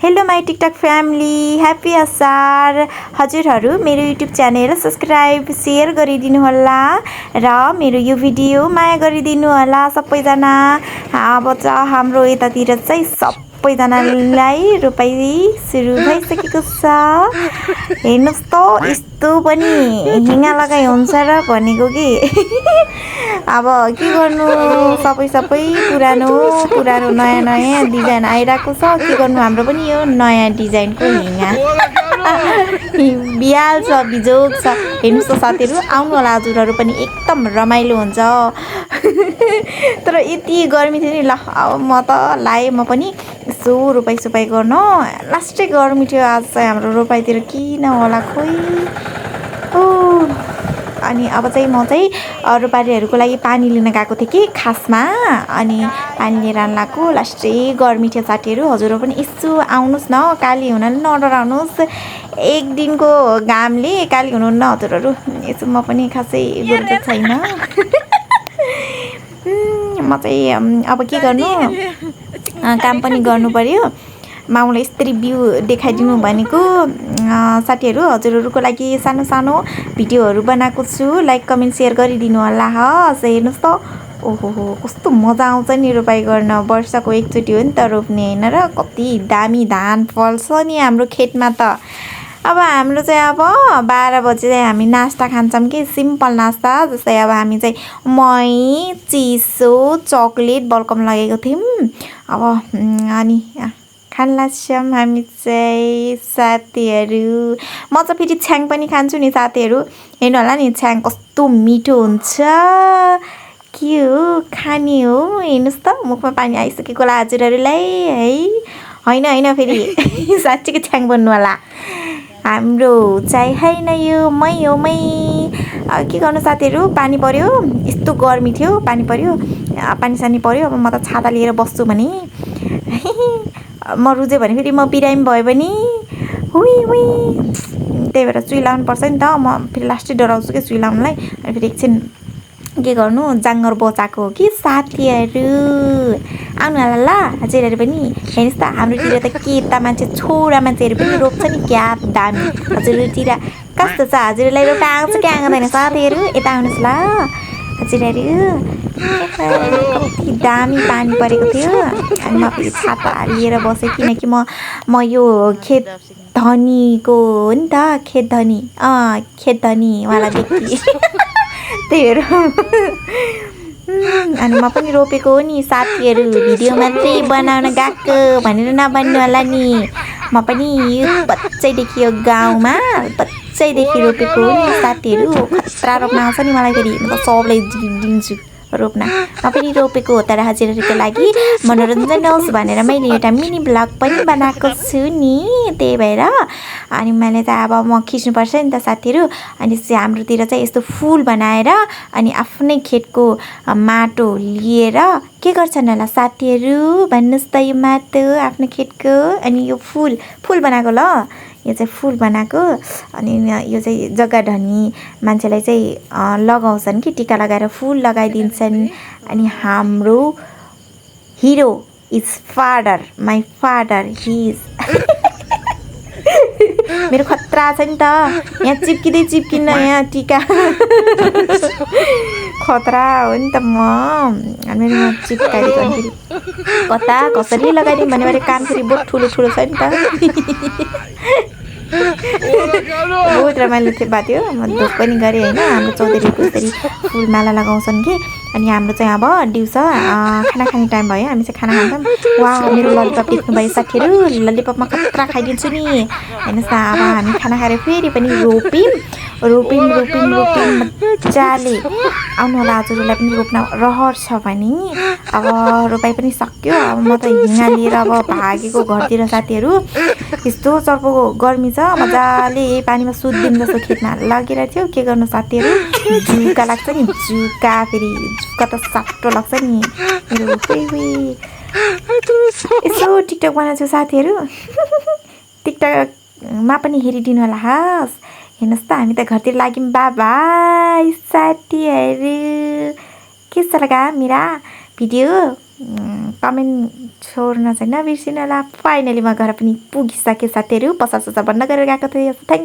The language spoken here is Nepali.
Hello my TikTok family, happy असार। हजुरहरू मेरो युट्युब च्यानल सब्सक्राइब सेयर गरिदिनु होला र मेरो यो भिडियो माया गरिदिनु होला सबैजना। अब चाहिँ हाम्रो यतातिर चाहिँ सबैजनालाई रोपाइ सुरु भइसकेको छ। हेर्नुहोस् त यस्तो पनि हिँगा लगाइ हुन्छ र भनेको कि अब के गर्नु, सबै पुरानो नयाँ डिजाइन आइरहेको छ। के गर्नु, हाम्रो पनि यो नयाँ डिजाइनको हिँगा बिहाल छ, बिजोग छ। हेर्नुहोस् त साथीहरू, आउनु होला हजुरहरू पनि, एकदम रमाइलो हुन्छ। तर यति गर्मी थियो नि, ल अब म त लाएँ, म पनि यसो रोपाइ गर्न। लास्टै गर्मी थियो आज चाहिँ हाम्रो रोपाइतिर, किन होला खोइ। अनि अब चाहिँ म चाहिँ रोपारीहरूको लागि पानी लिन गएको थिएँ कि खासमा। अनि पानी लिएर आएको लास्टै गर्मी थियो साथीहरू। हजुरहरू पनि यसो आउनुहोस् न, काली हुनाले नडराउनुहोस्। एक दिनको घामले काली हुनुहुन्न हजुरहरू। यसो म पनि खासै गोरो छैन। म चाहिँ अब के गर्नु, काम पनि गर्नु पर्यो। माउलाई यस्तरी भ्यू देखाइदिनु भनेको साथीहरू। हजुरहरूको लागि सानो सानो भिडियोहरू बनाएको छु, लाइक कमेन्ट सेयर गरिदिनु होला। हेर्नुहोस् त, ओहो कस्तो मजा आउँछ नि रोपाइ गर्न। वर्षको एकचोटि हो नि त रोप्ने, होइन र? कति दामी धान फल्छ नि हाम्रो खेतमा त। अब हाम्रो चाहिँ अब 12 बजे चाहिँ हामी नास्ता खान्छौँ कि, सिम्पल नास्ता। जस्तै अब हामी चाहिँ मही, चिसो, चक्लेट वेलकम लगेको थियौँ। अब अनि खान लाग्छौँ हामी चाहिँ साथीहरू। म चाहिँ फेरि छ्याङ पनि खान्छु नि साथीहरू। हेर्नु होला नि, छ्याङ कस्तो मिठो हुन्छ। के हो खाने हो? हेर्नुहोस् त, मुखमा पानी आइसकेको होला हजुरहरूलाई है। होइन फेरि साँच्चीकै छ्याङ बन्नु होला। हाम्रो चाहिँ होइन, यो मै हो मै। के गर्नु साथीहरू, पानी पर्यो, यस्तो गर्मी थियो, पानी पर्यो, पानी पर्यो। अब म त छाता लिएर बस्छु भने म रुजेँ भने फेरि म बिरामी भयो भने हुई। त्यही भएर सुई लाउनु पर्छ नि त। म फेरि लास्टै डराउँछु कि सुई लाउनुलाई। अनि फेरि एकछिन के गर्नु, जाँगर बचाएको हो कि साथीहरू। आउनु होला ल हजुरहरू पनि। हेर्नुहोस् त, हाम्रोतिर त केटा मान्छे, छोरा मान्छेहरू पनि रोप्छ नि, क्या दामी। हजुरहरूतिर कस्तो छ? हजुरहरूलाई रोप्न आउँछ कि आउँदैन साथीहरू? यता आउनुहोस् ल हजुरहरू। कति दामी पानी परेको थियो। अनि म फेरि छाता लिएर बसेँ, किनकि म यो खेत धनीको हो नि त, खेत धनीवाला व्यक्ति। त्यही भएर अनि म पनि रोपेको हो नि साथीहरू। भिडियो मात्रै बनाउन गएको भनेर नभन्नु होला नि। म पनि यो बच्चैदेखि यो गाउँमा बच्चैदेखि रोपेको हो नि साथीहरू। खतरा रोप्न आउँछ नि मलाई फेरि, म त सबलाई दिन्छु रोप्न। म पनि रोपेको हो, तर हजुरहरूको लागि मनोरञ्जन होस् भनेर मैले एउटा मिनी ब्लग पनि बनाएको छु नि, त्यही भएर। अनि मैले त अब म खिच्नुपर्छ नि त साथीहरू। अनि चाहिँ हाम्रोतिर चाहिँ यस्तो फुल बनाएर अनि आफ्नै खेतको माटो लिएर के गर्छन् होला साथीहरू भन्नुहोस् त। यो माटो आफ्नो खेतको, अनि यो फुल बनाएको ल, यो चाहिँ फुल बनाएको। अनि यो चाहिँ जग्गा धनी मान्छेलाई चाहिँ लगाउँछन् कि, टिका लगाएर फुल लगाइदिन्छन्। अनि हाम्रो hero is father, my father he is. मेरो खतरा छ नि त, यहाँ चिप्किन्न यहाँ टिका। खतरा हो नि त म। अनि म चिप्काइदिएको, अनि फेरि कता कसरी लगाइदिउँ भने काम फेरि बहुत ठुलो छ नि त। बहुत रमाइलो भएको थियो। म दुःख पनि गरेँ होइन। हाम्रो चौधरीको यसरी फुलमाला लगाउँछन् कि। अनि हाम्रो चाहिँ अब दिउँसो खाना खाने टाइम भयो, हामी चाहिँ खाना खान्छौँ। वा मेरो ललिपप देख्नुभयो साथीहरू, ललिपपमा खतरा खाइदिन्छु नि। हेर्नुहोस् न, अब हामी खाना खाएर फेरि पनि रोप्यौँ मजाले। आउनु होला हजुरहरूलाई पनि रोप्न रहर छ भने। अब रोपाइ पनि सक्यो। अब म त हिँगा लिएर अब भागेको घरतिर साथीहरू। यस्तो चर्को गर्मी छ, मजाले पानीमा सुत्दिउँ जस्तो खेतमा लगेर थियो। के गर्नु साथीहरू, जुका लाग्छ नि, फेरि जुका त साप्टो लाग्छ नि मेरो। यसो टिकटक बनाएको छु साथीहरू। टिकटकमा पनि हेरिदिनु होला। हेर्नुहोस् त, हामी त घरतिर लाग्यौँ। बाई साथीहरू, के छ लगा मेरा भिडियो? कमेन्ट छोड्न चाहिँ नबिर्सिनु होला। फाइनली म घर पनि पुगिसकेँ साथीहरू। पसल ससल बन्द गरेर गएको थिएँ। थ्याङ्क